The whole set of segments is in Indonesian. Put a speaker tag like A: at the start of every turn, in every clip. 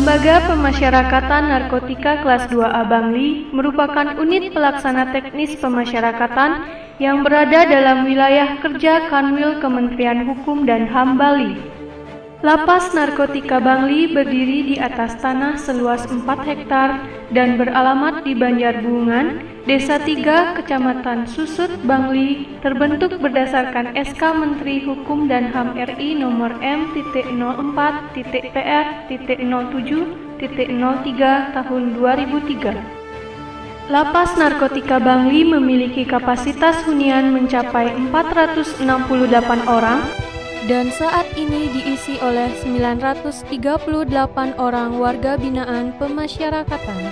A: Lembaga Pemasyarakatan Narkotika Kelas 2A Bangli merupakan unit pelaksana teknis pemasyarakatan yang berada dalam wilayah kerja Kanwil Kementerian Hukum dan HAM Bali. Lapas Narkotika Bangli berdiri di atas tanah seluas 4 hektar dan beralamat di Banjarbungan, Desa 3, Kecamatan Susut, Bangli, terbentuk berdasarkan SK Menteri Hukum dan HAM RI nomor M.04.PR.07.03 tahun 2003. Lapas Narkotika Bangli memiliki kapasitas hunian mencapai 468 orang dan saat ini diisi oleh 938 orang warga binaan pemasyarakatan.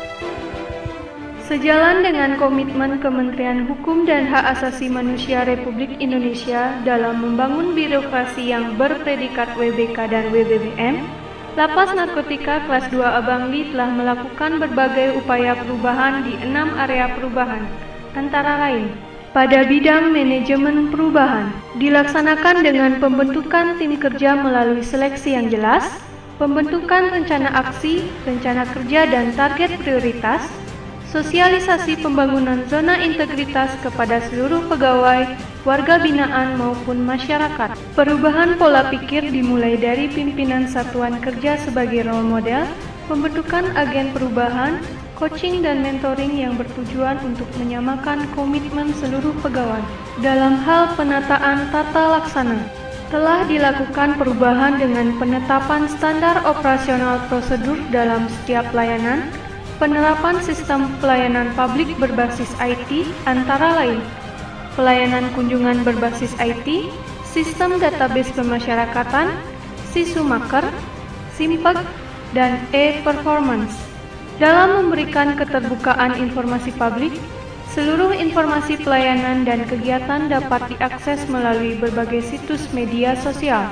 A: Sejalan dengan komitmen Kementerian Hukum dan Hak Asasi Manusia Republik Indonesia dalam membangun birokrasi yang berpredikat WBK dan WBBM, Lapas Narkotika Kelas 2A Bangli telah melakukan berbagai upaya perubahan di 6 area perubahan, antara lain pada bidang manajemen perubahan, dilaksanakan dengan pembentukan tim kerja melalui seleksi yang jelas, pembentukan rencana aksi, rencana kerja dan target prioritas, sosialisasi pembangunan zona integritas kepada seluruh pegawai, warga binaan maupun masyarakat. Perubahan pola pikir dimulai dari pimpinan satuan kerja sebagai role model, pembentukan agen perubahan, coaching dan mentoring yang bertujuan untuk menyamakan komitmen seluruh pegawai. Dalam hal penataan tata laksana, telah dilakukan perubahan dengan penetapan standar operasional prosedur dalam setiap pelayanan, penerapan sistem pelayanan publik berbasis IT antara lain pelayanan kunjungan berbasis IT, sistem database pemasyarakatan, Sisumaker, Simpek, dan e-performance. Dalam memberikan keterbukaan informasi publik, seluruh informasi pelayanan dan kegiatan dapat diakses melalui berbagai situs media sosial.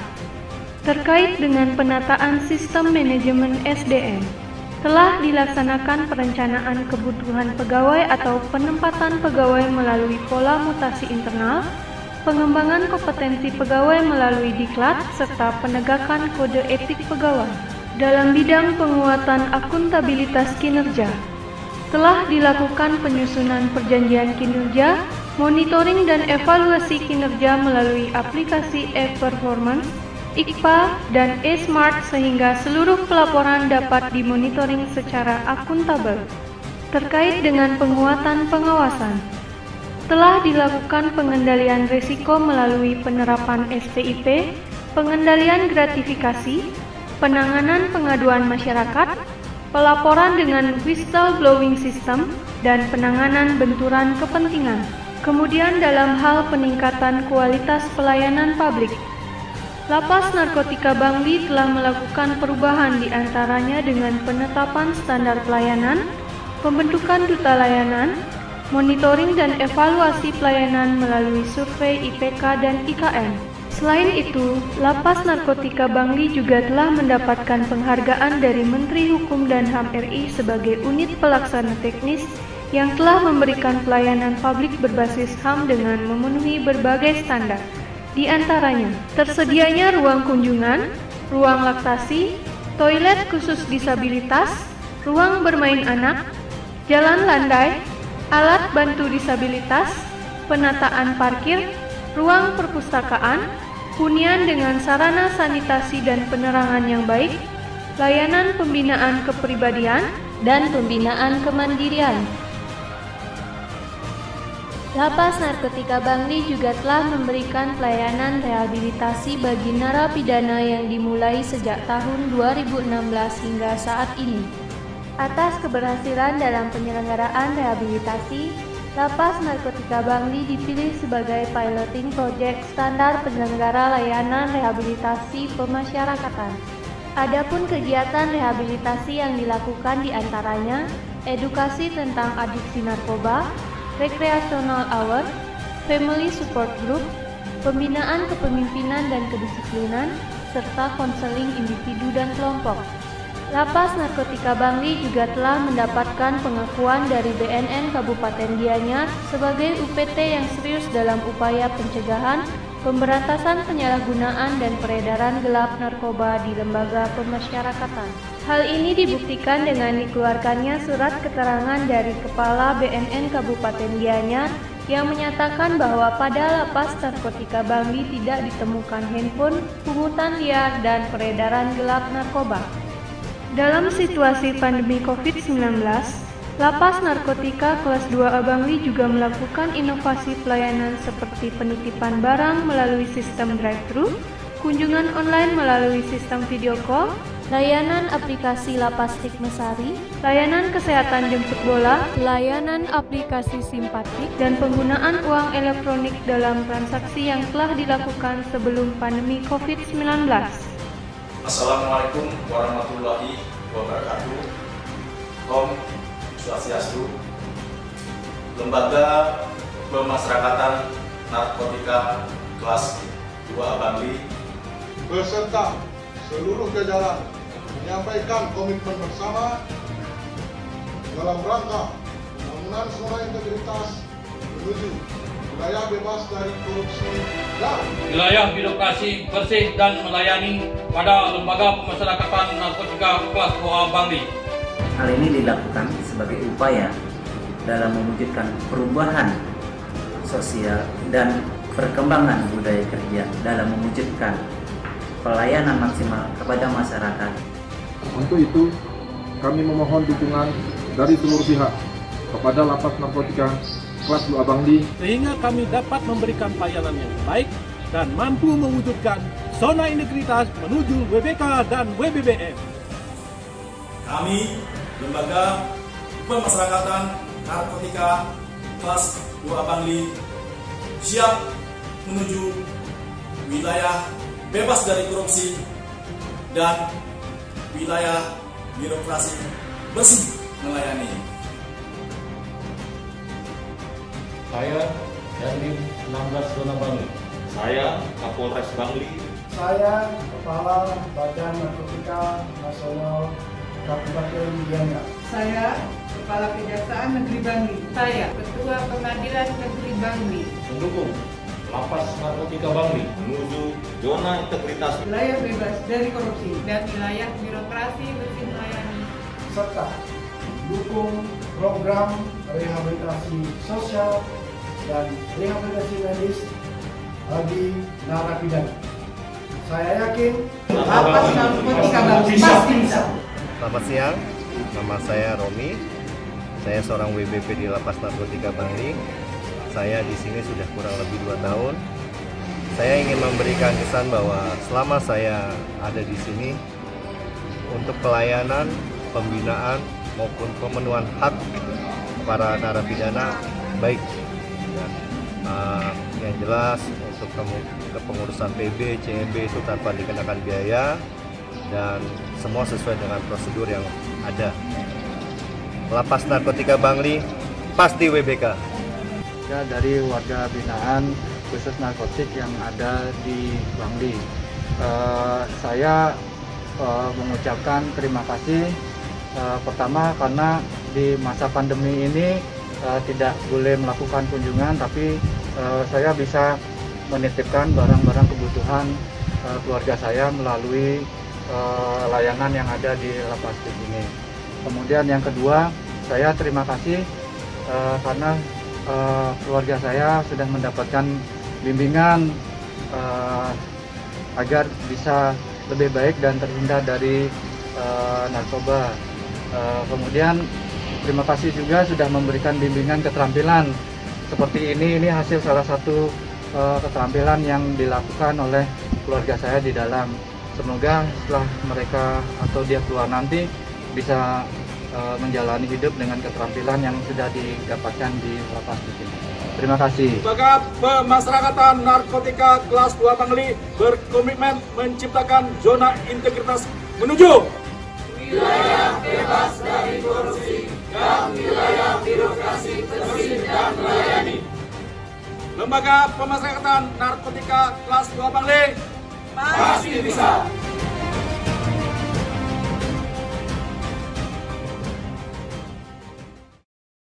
A: Terkait dengan penataan sistem manajemen SDM, telah dilaksanakan perencanaan kebutuhan pegawai atau penempatan pegawai melalui pola mutasi internal, pengembangan kompetensi pegawai melalui diklat, serta penegakan kode etik pegawai. Dalam bidang penguatan akuntabilitas kinerja, telah dilakukan penyusunan perjanjian kinerja, monitoring dan evaluasi kinerja melalui aplikasi e-performance, IKPA, dan e-smart sehingga seluruh pelaporan dapat dimonitoring secara akuntabel. Terkait dengan penguatan pengawasan, telah dilakukan pengendalian risiko melalui penerapan STIP, pengendalian gratifikasi, penanganan pengaduan masyarakat, pelaporan dengan whistleblowing system, dan penanganan benturan kepentingan. Kemudian dalam hal peningkatan kualitas pelayanan publik, Lapas Narkotika Bangli telah melakukan perubahan di antaranya dengan penetapan standar pelayanan, pembentukan duta layanan, monitoring dan evaluasi pelayanan melalui survei IPK dan IKM. Selain itu, Lapas Narkotika Bangli juga telah mendapatkan penghargaan dari Menteri Hukum dan HAM RI sebagai unit pelaksana teknis yang telah memberikan pelayanan publik berbasis HAM dengan memenuhi berbagai standar. Di antaranya, tersedianya ruang kunjungan, ruang laktasi, toilet khusus disabilitas, ruang bermain anak, jalan landai, alat bantu disabilitas, penataan parkir, ruang perpustakaan, hunian dengan sarana sanitasi dan penerangan yang baik, layanan pembinaan kepribadian, dan pembinaan kemandirian. Lapas Narkotika Bangli juga telah memberikan pelayanan rehabilitasi bagi narapidana yang dimulai sejak tahun 2016 hingga saat ini. Atas keberhasilan dalam penyelenggaraan rehabilitasi, Lapas Narkotika Bangli dipilih sebagai piloting project standar penyelenggara layanan rehabilitasi pemasyarakatan. Adapun kegiatan rehabilitasi yang dilakukan diantaranya edukasi tentang adiksi narkoba, recreational hour, family support group, pembinaan kepemimpinan dan kedisiplinan, serta konseling individu dan kelompok. Lapas Narkotika Bangli juga telah mendapatkan pengakuan dari BNN Kabupaten Gianyar sebagai UPT yang serius dalam upaya pencegahan, pemberantasan penyalahgunaan dan peredaran gelap narkoba di lembaga pemasyarakatan. Hal ini dibuktikan dengan dikeluarkannya surat keterangan dari Kepala BNN Kabupaten Gianyar yang menyatakan bahwa pada lapas narkotika Bangli tidak ditemukan handphone, pungutan liar, dan peredaran gelap narkoba. Dalam situasi pandemi COVID-19, Lapas Narkotika Kelas 2A Bangli juga melakukan inovasi pelayanan seperti penitipan barang melalui sistem drive-thru, kunjungan online melalui sistem video call, layanan aplikasi Lapas Tikmesari, layanan kesehatan jemput bola, layanan aplikasi simpatik, dan penggunaan uang elektronik dalam transaksi yang telah dilakukan sebelum pandemi COVID-19.
B: Assalamualaikum warahmatullahi wabarakatuh. Om Swastiastu. Lembaga Pemasyarakatan Narkotika Kelas 2A Bangli
C: beserta seluruh jajaran menyampaikan komitmen bersama dalam rangka pembangunan zona integritas menuju wilayah bebas dari korupsi dan
D: wilayah birokrasi bersih dan melayani pada Lembaga Pemasyarakatan Narkotika Kelas 2A Bangli.
E: Hal ini dilakukan sebagai upaya dalam mewujudkan perubahan sosial dan perkembangan budaya kerja dalam mewujudkan pelayanan maksimal kepada masyarakat.
F: Untuk itu, kami memohon dukungan dari seluruh pihak kepada Lapas Narkotika Kelas 2A Bangli
G: sehingga kami dapat memberikan pelayanan yang baik dan mampu mewujudkan zona integritas menuju WBK dan WBBM.
B: kami Lembaga Pemasyarakatan Narkotika Kelas 2A Bangli siap menuju wilayah bebas dari korupsi dan wilayah birokrasi bersih melayani.
H: Saya dari 16 Zona Bangli.
I: Saya Kapolres Bangli.
J: Saya Kepala Badan Narkotika Nasional Kabupaten Gianyar.
K: Saya Kepala Kejaksaan Negeri Bangli. Saya Ketua Pengadilan Negeri Bangli.
I: Mendukung Lapas Narkotika Bangli menuju zona integritas,
K: wilayah bebas dari korupsi dan wilayah birokrasi bersih melayani,
J: serta dukung program rehabilitasi sosial dan rehabilitasi medis bagi narapidana. Saya yakin
K: Lapas Narkotika Bangli pasti bisa.
L: Selamat siang, nama saya Romi. Saya seorang WBP di Lapas Narkotika Bangli. Saya di sini sudah kurang lebih 2 tahun. Saya ingin memberikan kesan bahwa selama saya ada di sini, untuk pelayanan, pembinaan maupun pemenuhan hak para narapidana baik. Yang jelas untuk kepengurusan PB, CMB itu tanpa dikenakan biaya dan semua sesuai dengan prosedur yang ada. Lapas Narkotika Bangli pasti WBK.
M: Dari warga binaan khusus narkotik yang ada di Bangli. Saya mengucapkan terima kasih pertama karena di masa pandemi ini tidak boleh melakukan kunjungan, tapi saya bisa menitipkan barang-barang kebutuhan keluarga saya melalui layanan yang ada di lapas ini. Kemudian yang kedua, saya terima kasih karena keluarga saya sudah mendapatkan bimbingan agar bisa lebih baik dan terhindar dari narkoba. Kemudian terima kasih juga sudah memberikan bimbingan keterampilan seperti ini hasil salah satu keterampilan yang dilakukan oleh keluarga saya di dalam. Semoga setelah mereka atau dia keluar nanti bisa menjalani hidup dengan keterampilan yang sudah didapatkan di lapas ini. Terima kasih.
G: Lembaga Pemasyarakatan Narkotika Kelas 2 Bangli berkomitmen menciptakan zona integritas menuju
N: wilayah bebas dari korupsi dan wilayah birokrasi bersih dan melayani.
G: Lembaga Pemasyarakatan Narkotika Kelas 2 Bangli
N: pasti bisa.